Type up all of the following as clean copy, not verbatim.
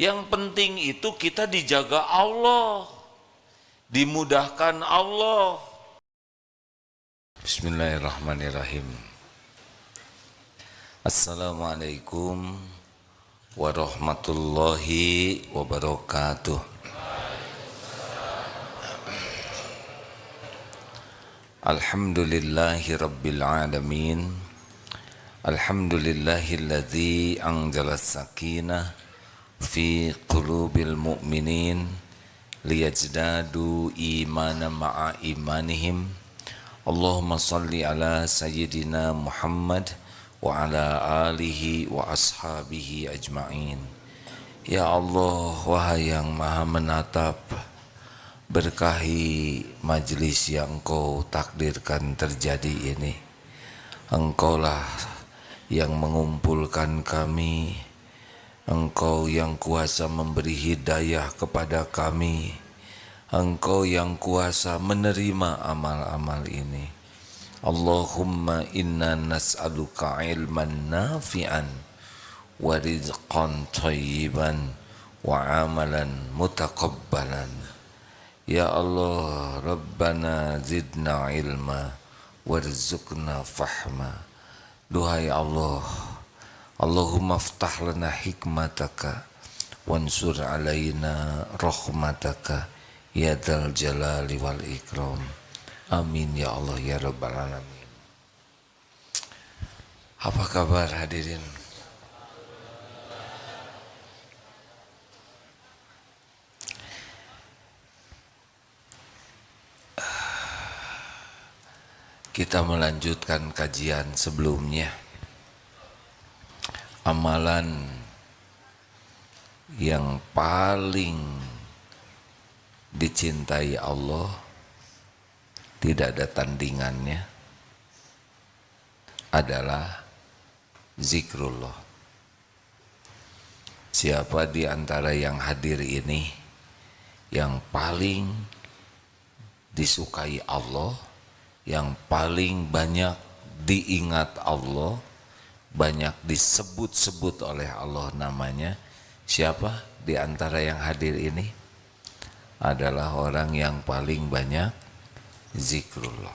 Yang penting itu kita dijaga Allah, dimudahkan Allah. Bismillahirrahmanirrahim. Assalamualaikum warahmatullahi wabarakatuh. Alhamdulillahi rabbil alamin. Alhamdulillahilladzi anzala sakinah fi qulubil mu'minin liyajdadu imanan ma'a imanihim. Allahumma salli ala sayyidina Muhammad wa ala alihi wa ashabihi ajma'in. Ya Allah, wahai yang maha menatap, berkahi majlis yang Engkau takdirkan terjadi ini. Engkaulah yang mengumpulkan kami, Engkau yang kuasa memberi hidayah kepada kami, Engkau yang kuasa menerima amal-amal ini. Allahumma inna nas'aluka ilman nafi'an wa rizqan thayyiban wa amalan mutaqabbalan. Ya Allah, Rabbana zidna ilma warzuqna fahma. Duhai Allah, Allahumma aftah lana hikmataka wansur alaina rahmataka ya dzal jalali wal ikram. Amin ya Allah ya rabbal alamin. Apa kabar hadirin? Kita melanjutkan kajian sebelumnya. Amalan yang paling dicintai Allah, tidak ada tandingannya, adalah zikrullah. Siapa di antara yang hadir ini yang paling disukai Allah, yang paling banyak diingat Allah, banyak disebut-sebut oleh Allah namanya, siapa di antara yang hadir ini? Adalah orang yang paling banyak zikrullah.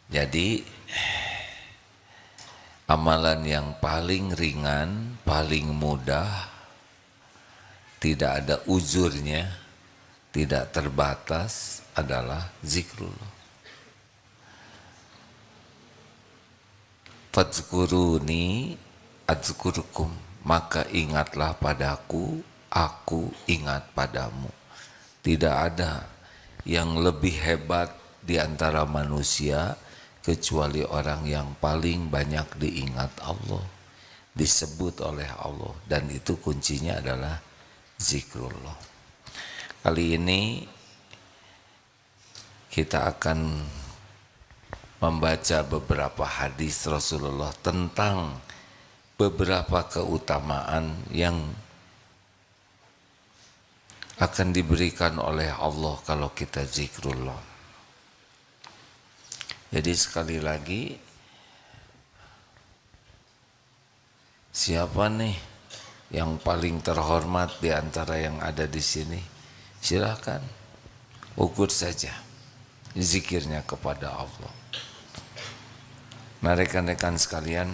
Jadi amalan yang paling ringan, paling mudah, tidak ada uzurnya, tidak terbatas, adalah zikrullah. Fadzkuruni adzkurkum, maka ingatlah padaku, aku ingat padamu. Tidak ada yang lebih hebat di antara manusia kecuali orang yang paling banyak diingat Allah, disebut oleh Allah, dan itu kuncinya adalah zikrullah. Kali ini kita akan membaca beberapa hadis Rasulullah tentang beberapa keutamaan yang akan diberikan oleh Allah kalau kita zikrullah. Jadi sekali lagi, siapa nih yang paling terhormat di antara yang ada di sini? Silakan ukur saja zikirnya kepada Allah. Nah, rekan-rekan sekalian,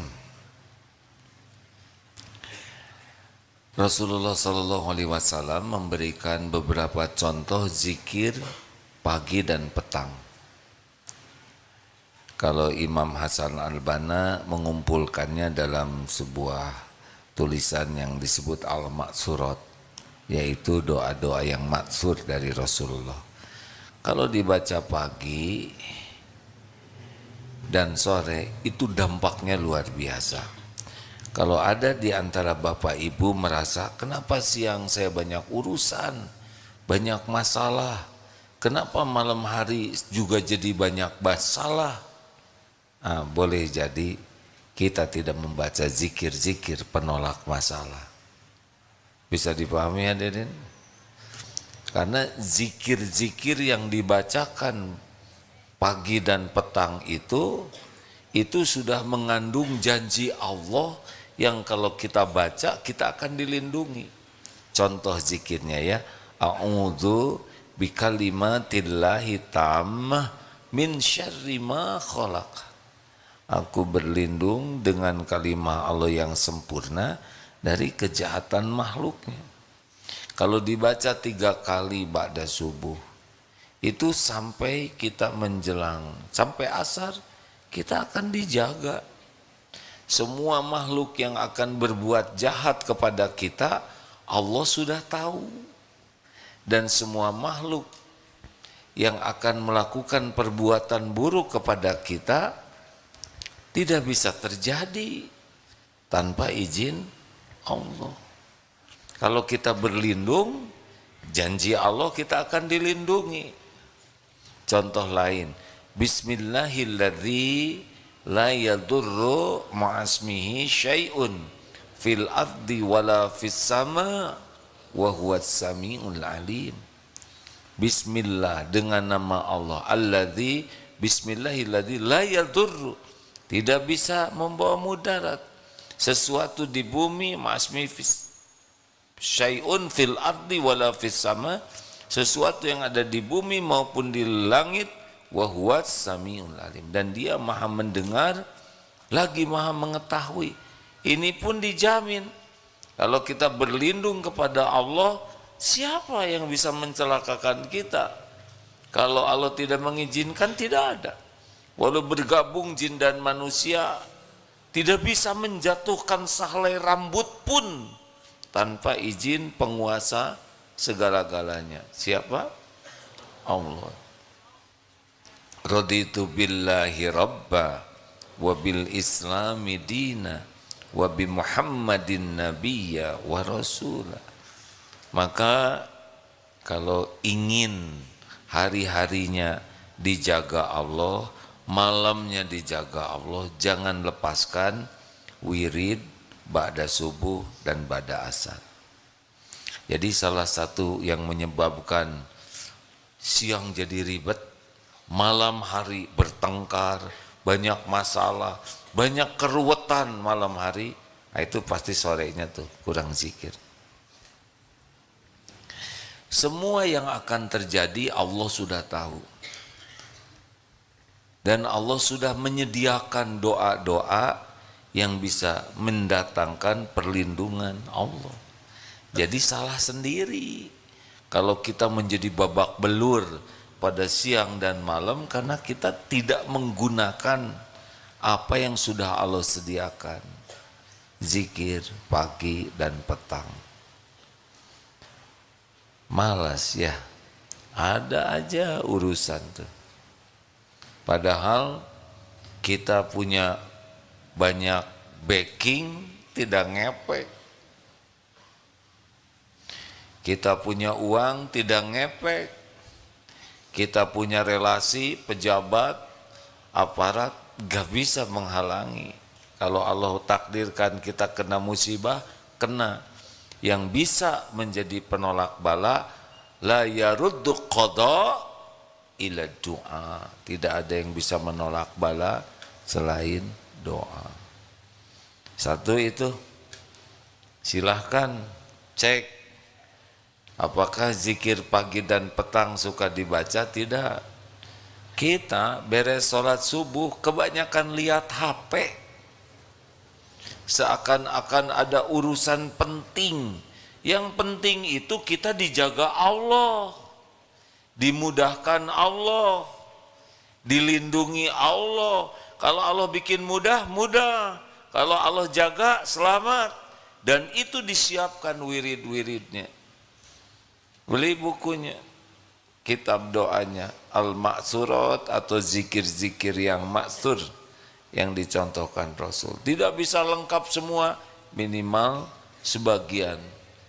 Rasulullah SAW memberikan beberapa contoh zikir pagi dan petang. Kalau Imam Hasan Al-Banna mengumpulkannya dalam sebuah tulisan yang disebut Al-Ma'surat, yaitu doa-doa yang maksur dari Rasulullah. Kalau dibaca pagi dan sore itu dampaknya luar biasa. Kalau ada di antara bapak ibu merasa, kenapa siang saya banyak urusan, banyak masalah, kenapa malam hari juga jadi banyak masalah? Boleh jadi kita tidak membaca zikir-zikir penolak masalah. Bisa dipahami hadirin? Karena zikir-zikir yang dibacakan pagi dan petang itu sudah mengandung janji Allah yang kalau kita baca kita akan dilindungi. Contoh zikirnya ya, a'udzu bikalimatillahi tammah min syarri ma khalaq. Aku berlindung dengan kalimah Allah yang sempurna dari kejahatan makhluknya. Kalau dibaca 3 kali ba'da subuh, itu sampai kita menjelang, sampai asar, kita akan dijaga. Semua makhluk yang akan berbuat jahat kepada kita, Allah sudah tahu. Dan semua makhluk yang akan melakukan perbuatan buruk kepada kita, tidak bisa terjadi tanpa izin Allah. Kalau kita berlindung, janji Allah kita akan dilindungi. Contoh lain, Bismillahilladzi la yadurru ma'asmihi syai'un fil ardi wala fis sama wa huwas samiul alim. Bismillah, dengan nama Allah, alladzi, bismillahilladzi la yadurru, tidak bisa membawa mudarat sesuatu di bumi, ma'asmihi syai'un fil ardi wala fis sama, sesuatu yang ada di bumi maupun di langit, wa huwas samiul alim, dan dia maha mendengar lagi maha mengetahui. Ini pun dijamin. Kalau kita berlindung kepada Allah, siapa yang bisa mencelakakan kita? Kalau Allah tidak mengizinkan, tidak ada. Walau bergabung jin dan manusia, tidak bisa menjatuhkan sehelai rambut pun tanpa izin penguasa segala-galanya. Siapa? Allah. Raditu billahi rabba wa bil islami dina wa bi muhammadin nabiyya wa rasula. Maka kalau ingin hari-harinya dijaga Allah, malamnya dijaga Allah, jangan lepaskan wirid ba'da subuh dan ba'da asar. Jadi salah satu yang menyebabkan siang jadi ribet, malam hari bertengkar, banyak masalah, banyak keruwetan malam hari, nah itu pasti sorenya tuh kurang zikir. Semua yang akan terjadi Allah sudah tahu. Dan Allah sudah menyediakan doa-doa yang bisa mendatangkan perlindungan Allah. Jadi salah sendiri kalau kita menjadi babak belur pada siang dan malam karena kita tidak menggunakan apa yang sudah Allah sediakan. Zikir pagi dan petang. Malas ya, ada aja urusan tuh. Padahal kita punya banyak backing, tidak ngepek. Kita punya uang, tidak ngepek. Kita punya relasi, pejabat, aparat, gak bisa menghalangi. Kalau Allah takdirkan kita kena musibah, kena. Yang bisa menjadi penolak bala, la yaruddu qada ila doa. Tidak ada yang bisa menolak bala selain doa. Satu itu, silahkan cek apakah zikir pagi dan petang suka dibaca. Tidak. Kita beres sholat subuh kebanyakan lihat HP, seakan-akan ada urusan penting. Yang penting itu kita dijaga Allah, dimudahkan Allah, dilindungi Allah. Kalau Allah bikin mudah, mudah. Kalau Allah jaga, selamat. Dan itu disiapkan wirid-wiridnya. Beli bukunya, kitab doanya, Al-Ma'surat atau zikir-zikir yang maksur yang dicontohkan Rasul. Tidak bisa lengkap semua, minimal sebagian.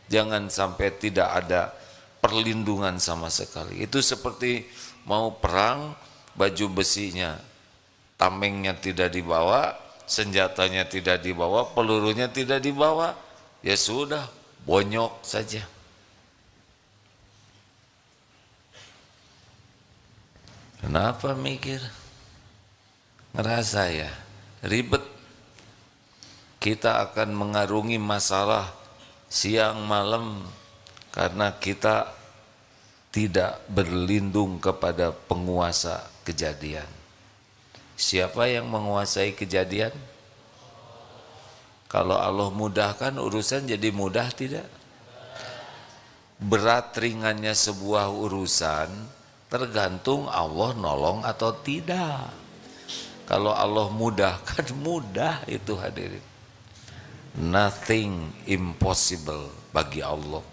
Jangan sampai tidak ada perlindungan sama sekali. Itu seperti mau perang, baju besinya, tamengnya tidak dibawa, senjatanya tidak dibawa, pelurunya tidak dibawa, ya sudah, bonyok saja. Kenapa mikir? Ngerasa ya ribet. kita akan mengarungi masalah siang malam karena kita tidak berlindung kepada penguasa kejadian. Siapa yang menguasai kejadian? Kalau Allah mudahkan urusan jadi mudah tidak? Berat ringannya sebuah urusan tergantung Allah nolong atau tidak. Kalau Allah mudahkan, mudah itu hadirin. Nothing impossible bagi Allah.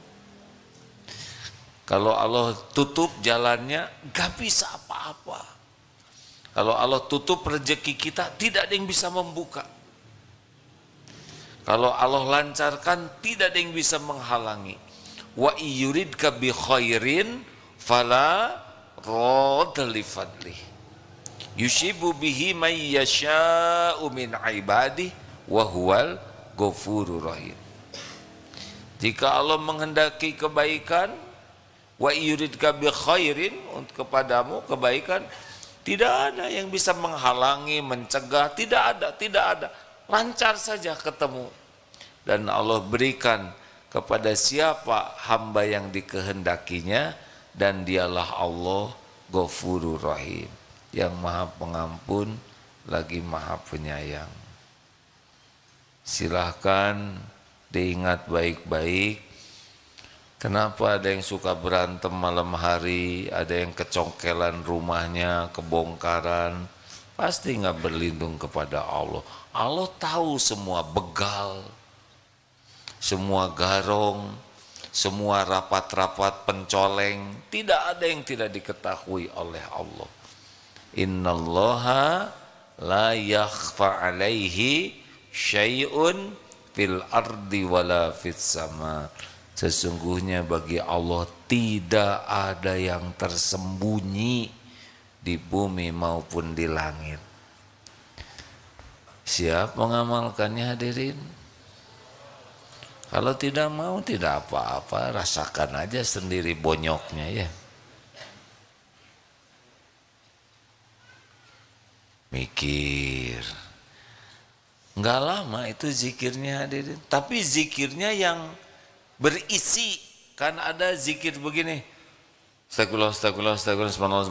Kalau Allah tutup jalannya, gak bisa apa-apa. Kalau Allah tutup rezeki kita, tidak ada yang bisa membuka. Kalau Allah lancarkan, tidak ada yang bisa menghalangi. Wa yuridka bi khairin fala radda li fadlih. Yushibu bihi may yasha'u min ibadihi wa huwal ghafurur rahim. Jika Allah menghendaki kebaikan, wa yuridka bi khairin, untuk kepadamu kebaikan, tidak ada yang bisa menghalangi, mencegah, tidak ada. Lancar saja ketemu. Dan Allah berikan kepada siapa hamba yang dikehendakinya, dan dialah Allah Ghafurur Rahim, yang maha pengampun lagi maha penyayang. Silahkan diingat baik-baik. Kenapa ada yang suka berantem malam hari, ada yang kecongkelan rumahnya, kebongkaran? Pasti nggak berlindung kepada Allah. Allah tahu semua begal, semua garong, semua rapat-rapat pencoleng. Tidak ada yang tidak diketahui oleh Allah. Innallaha la yakhfa alaihi syai'un fil ardi wala fis sama. Sesungguhnya bagi Allah tidak ada yang tersembunyi di bumi maupun di langit. Siap mengamalkannya hadirin? Kalau tidak mau tidak apa-apa, rasakan aja sendiri bonyoknya ya. Mikir. Enggak lama itu zikirnya hadirin, tapi zikirnya yang berisi. Kan ada zikir begini, astagfirullah, astagfirullah, astagfirullah, subhanallah,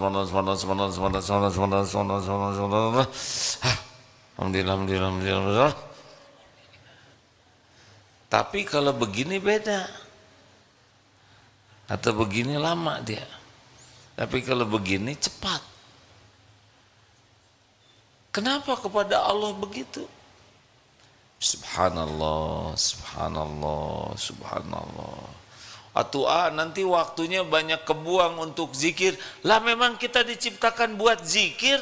alhamdulillah. Tapi kalau begini beda, atau begini lama dia. Tapi kalau begini cepat. Kenapa kepada Allah begitu? Subhanallah, subhanallah, subhanallah. Atau nanti waktunya banyak kebuang untuk zikir. Lah memang kita diciptakan buat zikir.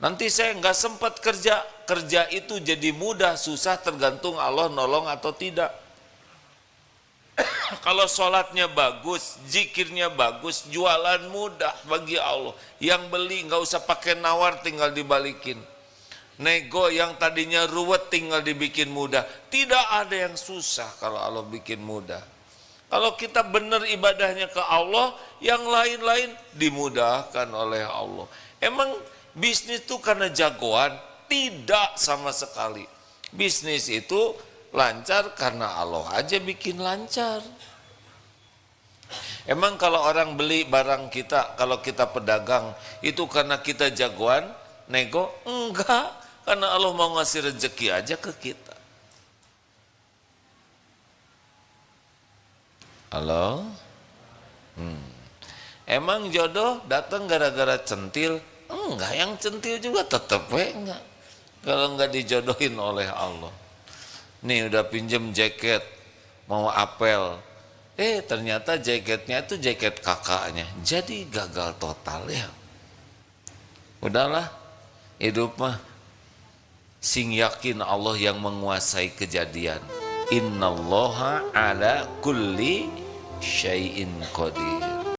Nanti saya nggak sempat kerja. Kerja itu jadi mudah, susah, tergantung Allah nolong atau tidak. Kalau sholatnya bagus, zikirnya bagus, jualan mudah bagi Allah. Yang beli nggak usah pakai nawar, tinggal dibalikin. Nego yang tadinya ruwet tinggal dibikin mudah. Tidak ada yang susah kalau Allah bikin mudah. Kalau kita benar ibadahnya ke Allah, yang lain-lain dimudahkan oleh Allah. Emang bisnis itu karena jagoan? Tidak sama sekali. Bisnis itu lancar karena Allah aja bikin lancar. Emang kalau orang beli barang kita, kalau kita pedagang, itu karena kita jagoan, nego? Enggak. Karena Allah mau ngasih rezeki aja ke kita. Halo? Emang jodoh datang gara-gara centil? Enggak, yang centil juga tetep enggak. Kalau enggak dijodohin oleh Allah. Nih udah pinjem jaket, mau apel. Ternyata jaketnya itu jaket kakaknya. Jadi gagal total ya. Udahlah, hidup mah sing yakin Allah yang menguasai kejadian. Innallaha ala kulli syai'in qadir.